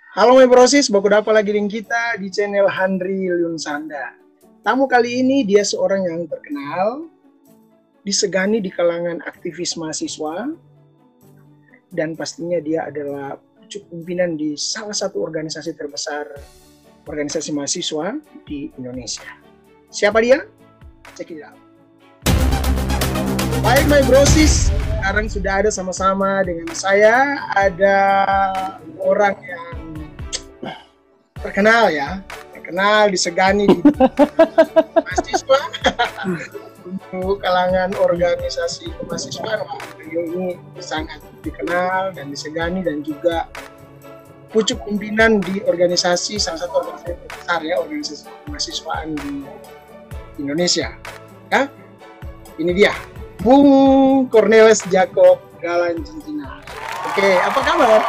Halo My Brosis, baku dapat lagi dengan kita di channel Handri Lunsanda. Tamu kali ini dia seorang yang terkenal, disegani di kalangan aktivis mahasiswa, dan pastinya dia adalah pucuk pimpinan di salah satu organisasi terbesar organisasi mahasiswa di Indonesia. Siapa dia? Check it out. Baik My Brosis, sekarang sudah ada sama-sama dengan saya, ada orang yang terkenal disegani di mahasiswa untuk kalangan organisasi kemahasiswaan. Beliau ini sangat dikenal dan disegani dan juga pucuk pimpinan di organisasi salah satu organisasi besar ya, organisasi kemahasiswaan di Indonesia. Ya, ini dia, Bung Cornelis Jacob Galan Jinjina. Oke, apa kabar?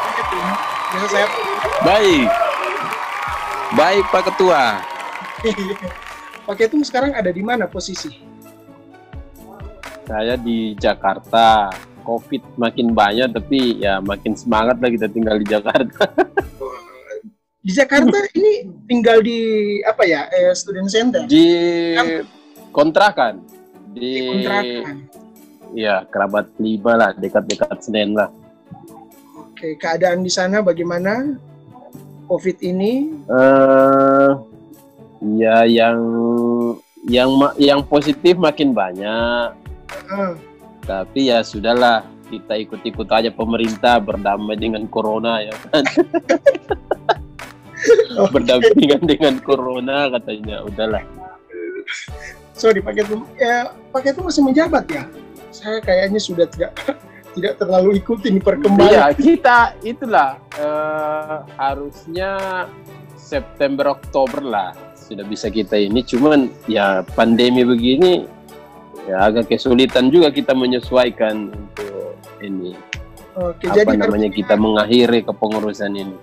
Biasa saya Baik Pak Ketua. Pak Ketum sekarang ada di mana posisi? Saya di Jakarta. Covid makin banyak tapi ya makin semangat lah kita tinggal di Jakarta. Di Jakarta ini tinggal di apa ya? Student center? Di kontrakan. Di kontrakan. Ya, Kerabat 5 lah, dekat-dekat Senen lah. Oke, keadaan di sana bagaimana? Covid ini? Ya yang positif makin banyak. Tapi ya sudahlah, kita ikut-ikut aja pemerintah berdamai dengan corona ya kan. Berdampingan dengan corona katanya, udahlah. Sorry Pak Ketum, ya Pak Ketum masih menjabat ya? Saya kayaknya sudah tidak terlalu ikutin perkembangan. Iya, kita itulah harusnya September Oktober lah sudah bisa kita ini. Cuman ya pandemi begini ya agak kesulitan juga kita menyesuaikan untuk ini. Oke, apa jadi namanya kita mengakhiri kepengurusan ini.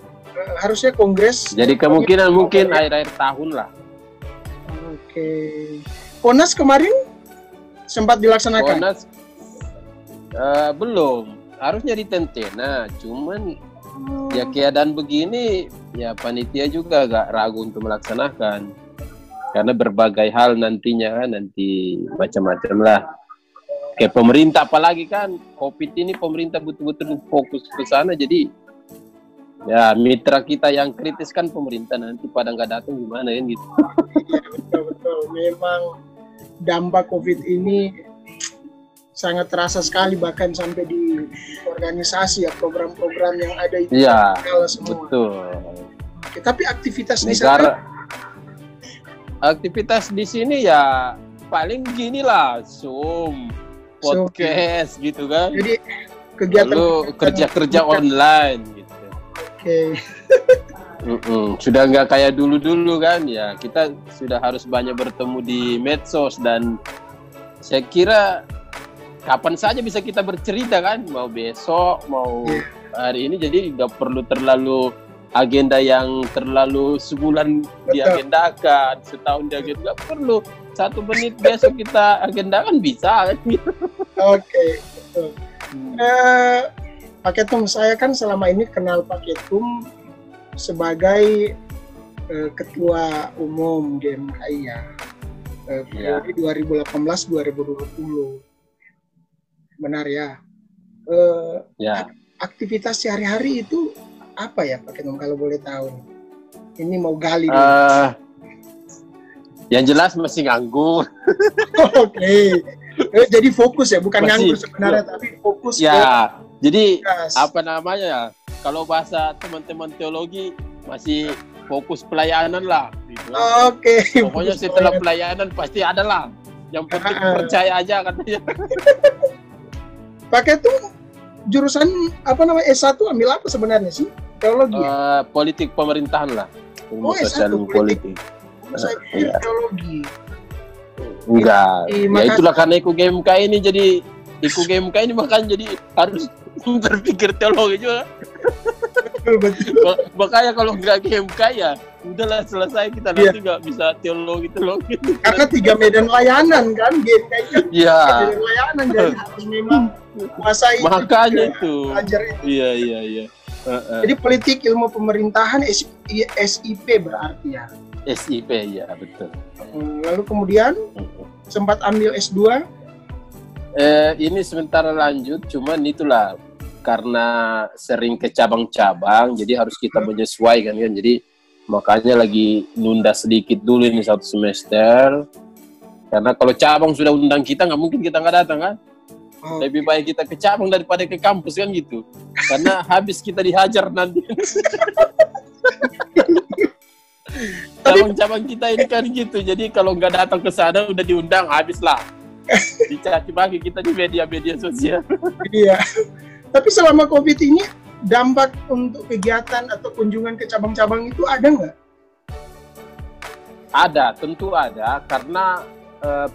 Harusnya kongres. Jadi kemungkinan mungkin akhir-akhir tahun lah. Oke. PONAS kemarin sempat dilaksanakan? PONAS belum, harusnya di Tentena, cuman ya keadaan begini ya panitia juga agak ragu untuk melaksanakan karena berbagai hal nantinya nanti macam-macam lah. Kayak pemerintah apalagi kan Covid ini pemerintah betul-betul fokus ke sana, jadi ya mitra kita yang kritis kan pemerintah, nanti pada nggak datang gimana kan gitu. Iya, betul. Memang dampak Covid ini sangat terasa sekali, bahkan sampai di organisasi ya, program-program yang ada itu semua. Betul. Oke, tapi aktivitas di sana, sana? Aktivitas di sini ya paling gini lah, Zoom, podcast gitu kan. Jadi kegiatan lalu kerja online gitu. Oke. Sudah nggak kayak dulu-dulu kan ya, kita sudah harus banyak bertemu di medsos dan saya kira kapan saja bisa kita bercerita kan, mau besok, mau hari ini, jadi nggak perlu terlalu agenda yang terlalu sebulan diagendakan, setahun diagendakan, nggak perlu 1 menit besok kita agendakan bisa kan gitu. Oke, betul. Pak Ketum, saya kan selama ini kenal Pak Ketum sebagai ketua umum GMKI ya, periode 2018-2020. Benar ya. Aktivitas sehari-hari itu apa ya Pak Ketum kalau boleh tahu? Ini mau gali. Yang jelas masih nganggur. Oke. Jadi fokus ya, bukan nganggur sebenarnya, tapi fokus. Ya. Jadi apa namanya ya? Kalau bahasa teman-teman teologi masih fokus pelayanan lah. Gitu. Oke. Pokoknya setelah pelayanan pasti ada lah. Yang penting percaya aja katanya. Pak Ketum jurusan apa namanya, S1 ambil apa sebenarnya sih? Teologi ya? Politik pemerintahan lah. S1 politik. Saya pikir teologi. Enggak. Ya itulah karena ikut GMK ini, jadi ikut GMK ini makanya jadi harus berpikir teologi juga. Betul. Makanya kalau nggak GMK ya udahlah selesai, kita nanti nggak bisa teologi. Karena 3 medan layanan kan, GMK itu. Iya. Medan layanan, jadi harus memang kuasai. Makanya itu. Ajar itu. Iya. Jadi politik ilmu pemerintahan SIP berarti ya. SIP ya betul. Lalu kemudian sempat ambil S2. Ini sementara lanjut, cuman itulah karena sering ke cabang-cabang, jadi harus kita menyesuaikan kan. Jadi makanya lagi nunda sedikit dulu ini 1 semester. Karena kalau cabang sudah undang kita, nggak mungkin kita nggak datang kan. Lebih baik kita ke cabang daripada ke kampus kan gitu. Karena habis kita dihajar nanti. Cabang-cabang kita ini kan gitu. Jadi kalau nggak datang ke sana udah diundang, habislah. Dicaci maki kita di media-media sosial. Iya. Tapi selama COVID ini dampak untuk kegiatan atau kunjungan ke cabang-cabang itu ada nggak? Ada, tentu ada. Karena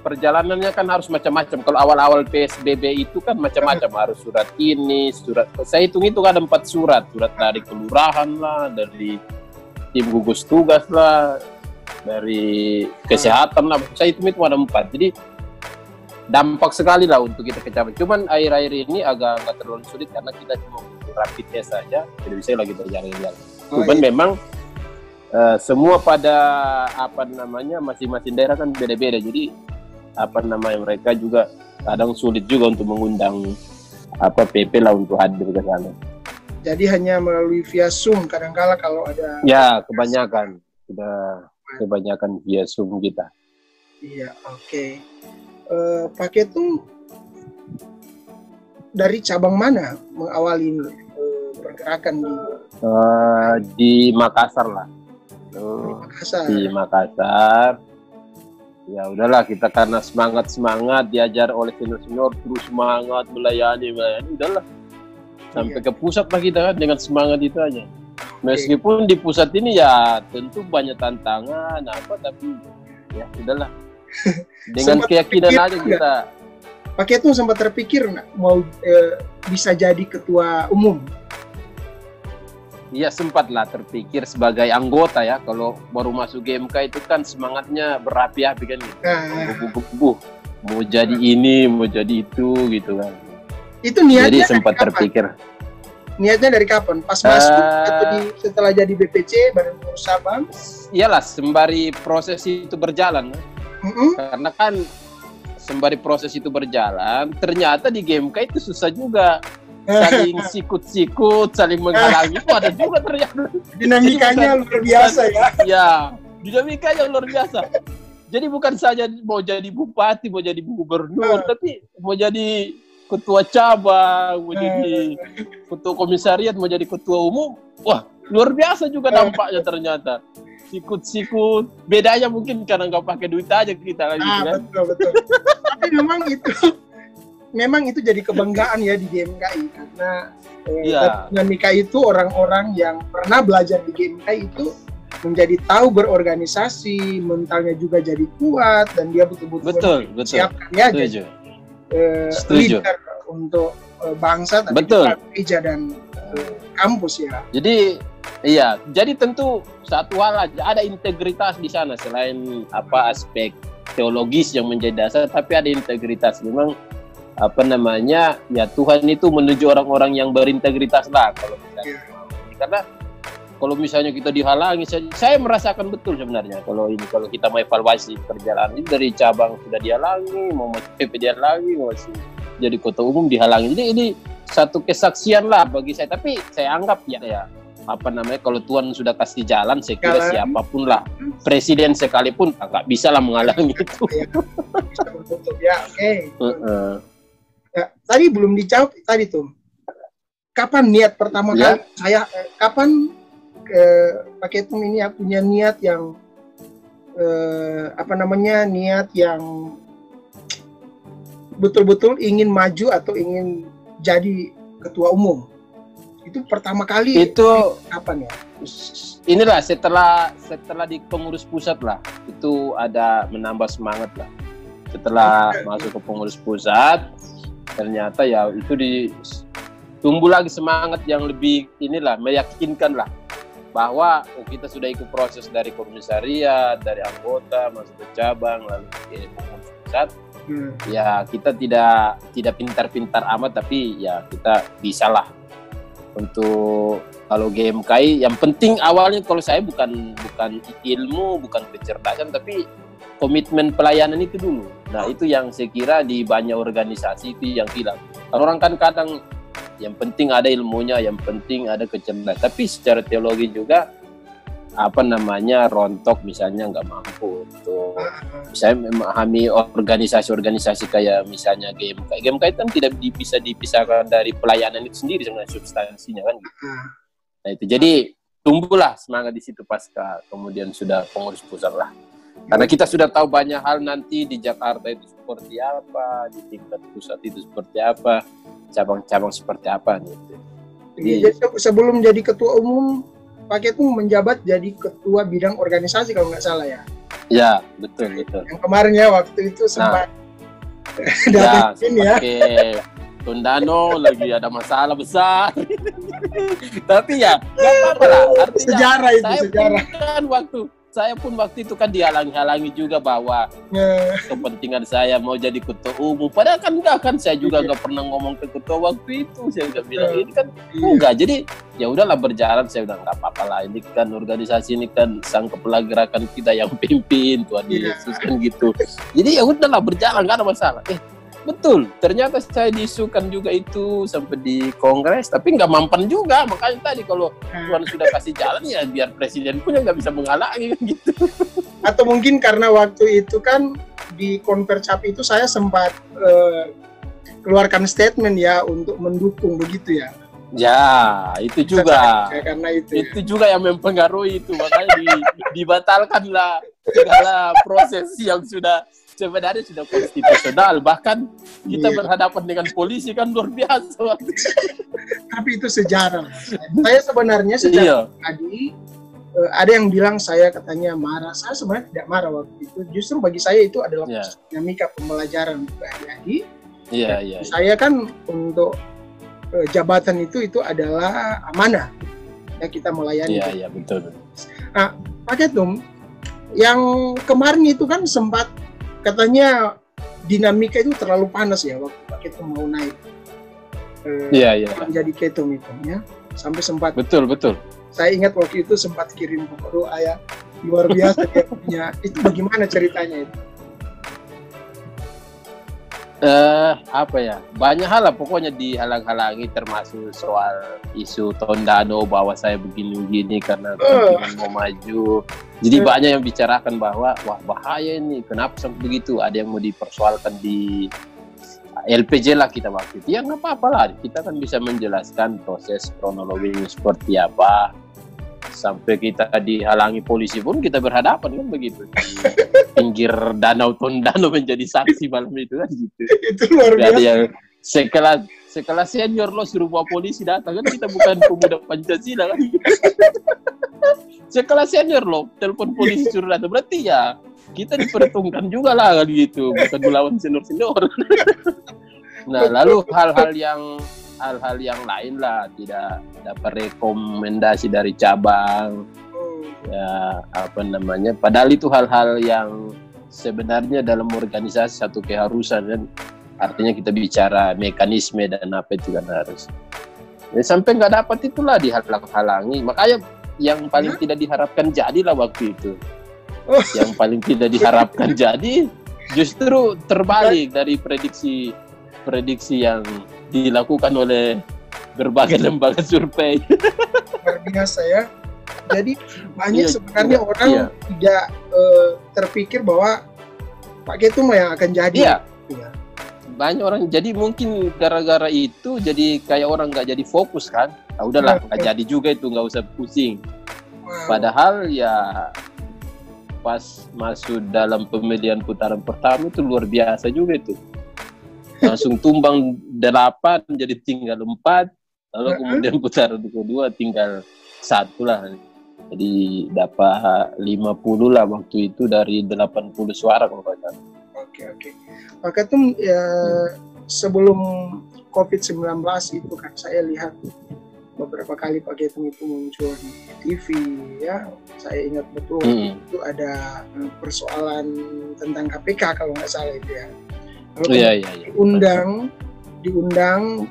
perjalanannya kan harus macam-macam. Kalau awal-awal PSBB itu kan macam-macam. Harus surat ini, surat. Saya hitung itu ada 4 surat. Surat dari kelurahan lah, dari tim gugus tugas lah, dari kesehatan lah. Saya hitung itu ada 4. Jadi dampak sekali lah untuk kita ke cabang. Cuman akhir-akhir ini agak nggak terlalu sulit karena kita cuma rapid test saja, tidak bisa lagi berjalan-jalan. Cuman memang semua pada masing-masing daerah kan beda-beda. Jadi mereka juga kadang sulit juga untuk mengundang PP lah untuk hadir ke sana. Jadi hanya melalui via Zoom kadang-kala kalau ada. Ya kebanyakan via Zoom kita. Iya, oke. Pak Ketum dari cabang mana mengawali pergerakan di Makassar lah. Di Makassar. Ya udahlah, kita karena semangat diajar oleh senior terus semangat melayani udahlah sampai ke pusat lah kita kan dengan semangat itu aja. Meskipun di pusat ini ya tentu banyak tantangan tapi ya udahlah. Dengan keyakinan aja kita. Pak Ketum sempat terpikir mau bisa jadi ketua umum? Iya sempatlah terpikir sebagai anggota ya. Kalau baru masuk GMK itu kan semangatnya berapi-api kan gitu. Mau jadi ini, mau jadi itu gitu kan. Itu niatnya. Jadi sempat terpikir. Niatnya dari kapan? Pas masuk atau setelah jadi BPC Badan Pengurus Cabang? Iyalah sembari proses itu berjalan. Karena kan sembari proses itu berjalan, ternyata di GMK itu susah juga. Saling sikut-sikut, saling menghalangi itu ada juga ternyata. Dinamikanya luar biasa ya. Ya, dinamikanya luar biasa. Jadi bukan saja mau jadi bupati, mau jadi gubernur, tapi mau jadi ketua cabang, mau jadi ketua komisariat, mau jadi ketua umum. Wah, luar biasa juga dampaknya ternyata. Sikut-sikut, bedanya mungkin karena nggak pakai duit aja kita gitu kan. Betul. Tapi memang itu jadi kebanggaan ya di GMKI karena dinamika itu orang-orang yang pernah belajar di GMKI itu menjadi tahu berorganisasi, mentalnya juga jadi kuat dan dia betul-betul siapkan ya jadi leader untuk bangsa tapi juga gereja dan kampus ya. Jadi tentu satu hal aja, ada integritas di sana selain aspek teologis yang menjadi dasar, tapi ada integritas. Memang ya Tuhan itu menuju orang-orang yang berintegritas lah kalau misalnya karena kalau misalnya kita dihalangi, saya merasakan betul sebenarnya kalau kita mau evaluasi perjalanan ini dari cabang sudah dihalangi, mau masuk PP dihalangi, mau masih jadi ketua umum dihalangi. Jadi ini satu kesaksian lah bagi saya, tapi saya anggap kalau Tuhan sudah kasih jalan, saya kira siapapun lah, presiden sekalipun nggak bisa lah menghalangi itu. Bisa bertutup ya, oke. Ya, tadi belum dijawab tadi tuh. Kapan niat pertama kali kapan Pak Ketum ini punya niat yang niat yang betul-betul ingin maju atau ingin jadi ketua umum? Itu pertama kali itu kapan ya? Inilah setelah di pengurus pusat lah, itu ada menambah semangat lah. Setelah masuk ke pengurus pusat, ternyata ya itu tumbuh lagi semangat yang lebih meyakinkan lah bahwa kita sudah ikut proses dari komisariat, dari anggota masuk ke cabang lalu ke pengurus pusat. Ya kita tidak pintar-pintar amat, tapi ya kita bisa lah Untuk kalau GMKI yang penting awalnya kalau saya bukan ilmu, bukan kecerdasan, tapi komitmen pelayanan itu dulu. Nah itu yang saya kira di banyak organisasi itu yang hilang. Orang kan kadang yang penting ada ilmunya, yang penting ada kecerdasan, tapi secara teologi juga rontok misalnya nggak mampu untuk misalnya memahami organisasi-organisasi kayak misalnya GMKI. GMKI kan tidak bisa dipisahkan dari pelayanan itu sendiri dengan substansinya kan gitu. Nah itu jadi tumbuhlah semangat di situ pasca kemudian sudah pengurus pusat lah. Karena kita sudah tahu banyak hal nanti di Jakarta itu seperti apa, di tingkat pusat itu seperti apa, cabang-cabang seperti apa gitu. Jadi sebelum jadi ketua umum, Pak Ketum menjabat jadi ketua bidang organisasi kalau nggak salah ya. Ya, betul. Yang kemarin ya waktu itu sempat datang ya. Tondano lagi ada masalah besar. Tapi ya, nggak apa-apa lah. Artinya sejarah itu sejarah. Saya pun waktu itu kan dihalangi juga bahwa kepentingan saya mau jadi ketua umum. Padahal kan enggak kan, saya juga nggak pernah ngomong ke ketua waktu itu. Saya nggak bilang ini kan enggak. Jadi ya udahlah berjalan. Saya udah nggak apa-apa lah. Ini kan organisasi ini kan sang kepala gerakan kita yang pimpin Tuhan Yesus kan gitu. Jadi ya udahlah berjalan, nggak ada masalah. Betul, ternyata saya diisukan juga itu sampai di kongres, tapi nggak mampan juga. Makanya tadi kalau Tuhan sudah kasih jalan ya biar presiden pun nggak bisa menghalangi kan gitu. Atau mungkin karena waktu itu kan di konvercap itu saya sempat keluarkan statement ya untuk mendukung begitu ya. Ya, itu juga. Karena itu juga yang mempengaruhi itu, makanya dibatalkanlah segala proses yang sebenarnya sudah konstitusional, bahkan kita berhadapan dengan polisi kan luar biasa waktu itu. Tapi itu sejarah. Saya sebenarnya sejak tadi ada yang bilang saya katanya marah. Saya sebenarnya tidak marah waktu itu. Justru bagi saya itu adalah dinamika pembelajaran untuk adik-adik. Saya kan untuk jabatan itu adalah amanah. Ya kita melayani. Iya, betul. Nah, Pak Ketum, yang kemarin itu kan sempat katanya dinamika itu terlalu panas ya waktu Pak Ketum mau naik menjadi Ketum itu ya, sampai sempat betul saya ingat waktu itu sempat kirim doa ya, luar biasa dia punya itu. Bagaimana ceritanya itu? Banyak hal lah pokoknya dihalang-halangi, termasuk soal isu Tondano bahwa saya begini-begini karena mau maju. Jadi banyak yang bicarakan bahwa wah bahaya ini, kenapa sampai begitu? Ada yang mau dipersoalkan di LPJ lah kita waktu itu. Ya nggak apa-apa lah, kita kan bisa menjelaskan proses kronologinya seperti apa. Sampai kita dihalangi polisi pun kita berhadapan kan begitu. Di pinggir danau Tondano menjadi saksi malam itu kan gitu. Itu luar biasa. Yang sekelas senior lo suruh bawa polisi datang kan, kita bukan pemuda Pancasila kan. Sekelas senior lo telepon polisi suruh datang, berarti ya kita diperhitungkan juga lah kan gitu, bukan melawan senior. Nah lalu hal-hal yang lain lah, tidak dapat rekomendasi dari cabang ya padahal itu hal-hal yang sebenarnya dalam organisasi satu keharusan kan, artinya kita bicara mekanisme dan apa itu kan harus sampai nggak dapat itulah dihalang-halangi. Makanya yang paling tidak diharapkan jadilah waktu itu. Yang paling tidak diharapkan jadi justru terbalik dari prediksi yang dilakukan oleh berbagai lembaga survei. Luar biasa ya. Jadi banyak sebenarnya orang tidak terpikir bahwa Pak Ketum yang akan jadi. Banyak orang, jadi mungkin gara-gara itu jadi kayak orang nggak jadi fokus kan. Nah, udahlah nggak jadi juga itu, nggak usah pusing. Padahal ya pas masuk dalam pemilihan putaran pertama itu luar biasa juga itu. Langsung tumbang 8 jadi tinggal 4, lalu kemudian putaran kedua tinggal 1 lah. Jadi dapat 50 lah waktu itu dari 80 suara kalau nggak salah. Oke. Pak Ketum sebelum COVID-19 itu kan saya lihat beberapa kali Pak Ketum itu muncul di TV ya. Saya ingat betul itu ada persoalan tentang KPK kalau nggak salah itu ya. Lalu diundang diundang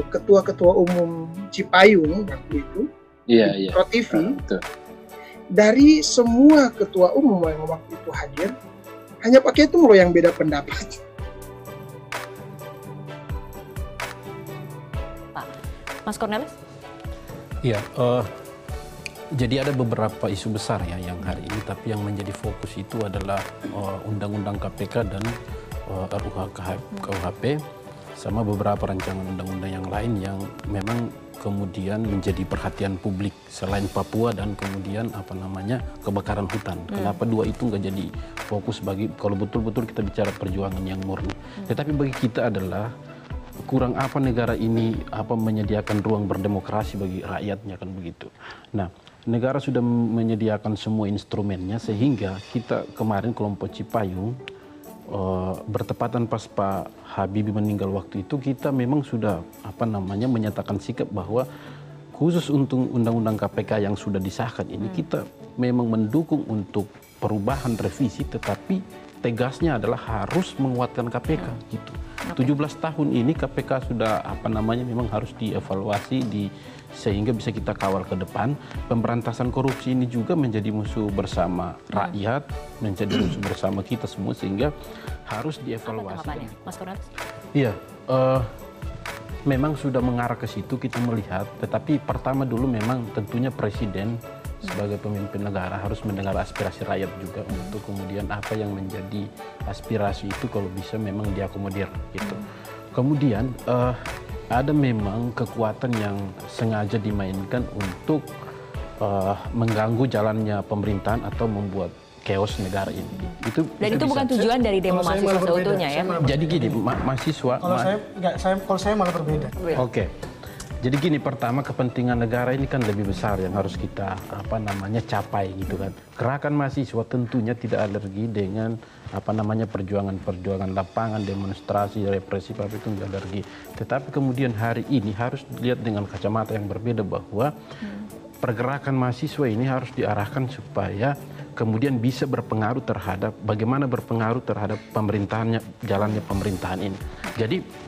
ketua-ketua umum Cipayung waktu itu, Iya. Pro TV. Betul. Dari semua ketua umum yang waktu itu hadir, hanya Pak Ketum loh yang beda pendapat. Pak, Mas Cornelis? Iya, jadi ada beberapa isu besar ya yang hari ini, tapi yang menjadi fokus itu adalah Undang-Undang KPK dan RUU KUHP, sama beberapa rancangan undang-undang yang lain yang memang kemudian menjadi perhatian publik selain Papua dan kemudian kebakaran hutan. Kenapa dua itu nggak jadi fokus bagi kalau betul-betul kita bicara perjuangan yang murni. Tetapi bagi kita adalah kurang apa negara ini menyediakan ruang berdemokrasi bagi rakyatnya, kan begitu. Nah, negara sudah menyediakan semua instrumennya sehingga kita kemarin kelompok Cipayung bertepatan pas Pak Habibie meninggal waktu itu, kita memang sudah menyatakan sikap bahwa khusus untuk undang-undang KPK yang sudah disahkan ini kita memang mendukung untuk perubahan revisi, tetapi tegasnya adalah harus menguatkan KPK gitu. 17 tahun ini KPK sudah memang harus dievaluasi sehingga bisa kita kawal ke depan. Pemberantasan korupsi ini juga menjadi musuh bersama rakyat, menjadi musuh bersama kita semua, sehingga harus dievaluasi. Mas Cornelis? Iya, memang sudah mengarah ke situ kita melihat, tetapi pertama dulu memang tentunya Presiden sebagai pemimpin negara harus mendengar aspirasi rakyat juga untuk kemudian apa yang menjadi aspirasi itu kalau bisa memang diakomodir gitu. Kemudian ada memang kekuatan yang sengaja dimainkan untuk mengganggu jalannya pemerintahan atau membuat chaos negara ini. Dan itu bukan tujuan dari demo mahasiswa seutuhnya ya. Jadi gini, mahasiswa. Kalau saya malah berbeda. Oke. Jadi gini, pertama kepentingan negara ini kan lebih besar yang harus kita capai gitu kan. Gerakan mahasiswa tentunya tidak alergi dengan perjuangan lapangan, demonstrasi, represif itu enggak alergi. Tetapi kemudian hari ini harus dilihat dengan kacamata yang berbeda bahwa pergerakan mahasiswa ini harus diarahkan supaya kemudian bisa berpengaruh terhadap bagaimana berpengaruh terhadap jalannya pemerintahan ini. Jadi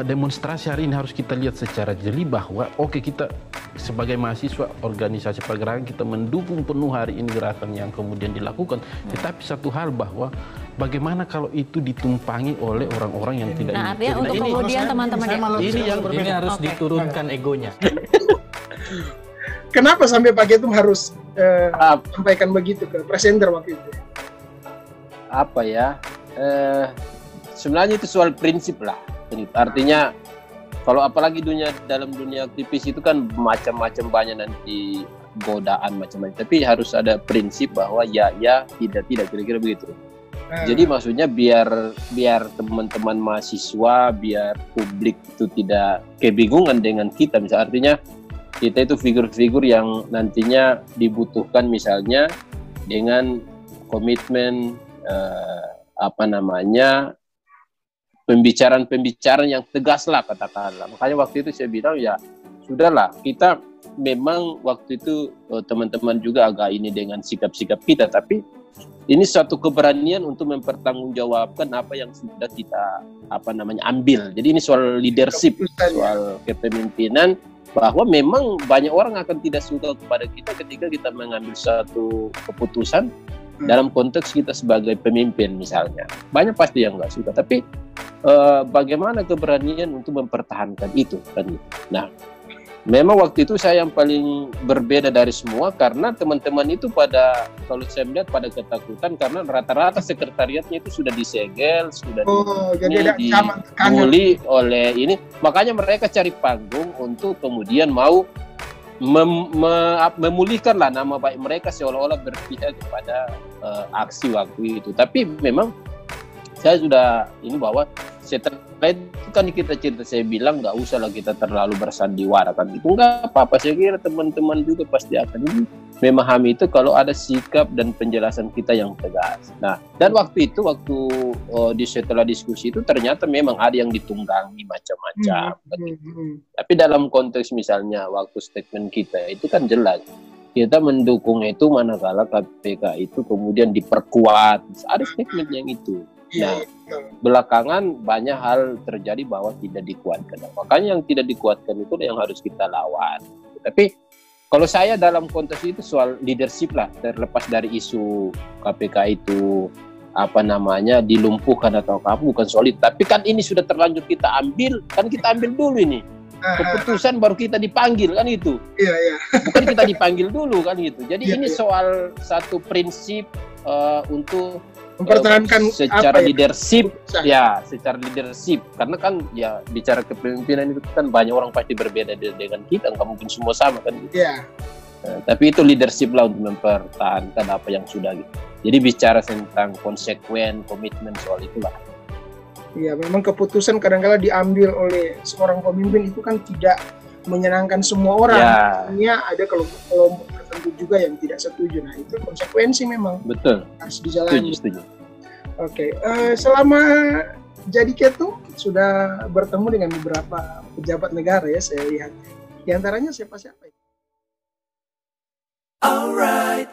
demonstrasi hari ini harus kita lihat secara jeli bahwa kita sebagai mahasiswa organisasi pergerakan kita mendukung penuh hari ini gerakan yang kemudian dilakukan. Tetapi satu hal bahwa bagaimana kalau itu ditumpangi oleh orang-orang yang tidak Nah, artinya untuk kemudian teman-teman ini harus diturunkan egonya. Kenapa sampai Pak Ketum harus sampaikan begitu ke presenter waktu itu? Sebenarnya itu soal prinsip lah. Artinya kalau apalagi dalam dunia aktivis itu kan macam-macam banyak nanti godaan macam-macam. Tapi harus ada prinsip bahwa ya, tidak, kira-kira begitu. Jadi maksudnya biar teman-teman mahasiswa, biar publik itu tidak kebingungan dengan kita. Misalnya artinya kita itu figur-figur yang nantinya dibutuhkan misalnya dengan komitmen pembicaraan yang tegas lah katakanlah. Makanya waktu itu saya bilang ya sudahlah, kita memang waktu itu teman-teman juga agak ini dengan sikap-sikap kita, tapi ini suatu keberanian untuk mempertanggungjawabkan apa yang sudah kita ambil. Jadi ini soal leadership, soal kepemimpinan, bahwa memang banyak orang akan tidak suka kepada kita ketika kita mengambil satu keputusan dalam konteks kita sebagai pemimpin misalnya. Banyak pasti yang nggak suka, tapi bagaimana keberanian untuk mempertahankan itu kan. Nah, memang waktu itu saya yang paling berbeda dari semua karena teman-teman itu kalau saya melihat pada ketakutan karena rata-rata sekretariatnya itu sudah disegel, sudah dimuli oleh ini. Makanya mereka cari panggung untuk kemudian mau memulihkanlah nama baik mereka seolah-olah berpihak kepada aksi waktu itu. Tapi memang saya sudah ini bahwa setelah itu kan kita cerita, saya bilang nggak usah lah kita terlalu bersandiwara kan, itu nggak apa-apa. Saya kira teman-teman juga pasti akan memahami itu kalau ada sikap dan penjelasan kita yang tegas. Nah, dan waktu setelah diskusi itu ternyata memang ada yang ditunggangi macam-macam. Tapi dalam konteks misalnya waktu statement kita itu kan jelas kita mendukung itu manakala KPK itu kemudian diperkuat. Ada statement yang itu. Iya, Nah, belakangan banyak hal terjadi bahwa tidak dikuatkan. Makanya yang tidak dikuatkan itu yang harus kita lawan. Tapi kalau saya dalam konteks itu soal leadership lah, terlepas dari isu KPK itu dilumpuhkan atau apa, bukan solid. Tapi kan ini sudah terlanjur kita ambil, kan kita ambil dulu ini. Keputusan baru kita dipanggil kan itu. Iya, iya. Bukan kita dipanggil dulu kan gitu. Jadi Iya, ini iya. soal satu prinsip untuk Mempertahankan secara leadership, keputusan. ya secara leadership, karena kan ya bicara kepemimpinan itu kan banyak orang pasti berbeda dengan kita, nggak mungkin semua sama kan gitu. Iya. Tapi itu leadership lah untuk mempertahankan apa yang sudah gitu. Jadi bicara tentang konsekuen, komitmen soal itulah. Iya, memang keputusan kadang-kala diambil oleh seorang pemimpin itu kan tidak menyenangkan semua orang. Ya, Artinya ada kelompok tertentu juga yang tidak setuju. Nah, itu konsekuensi memang betul. harus dijalani. Setuju. Oke, selama jadi ketum sudah bertemu dengan beberapa pejabat negara ya, saya lihat. Di antaranya siapa-siapa? Alright.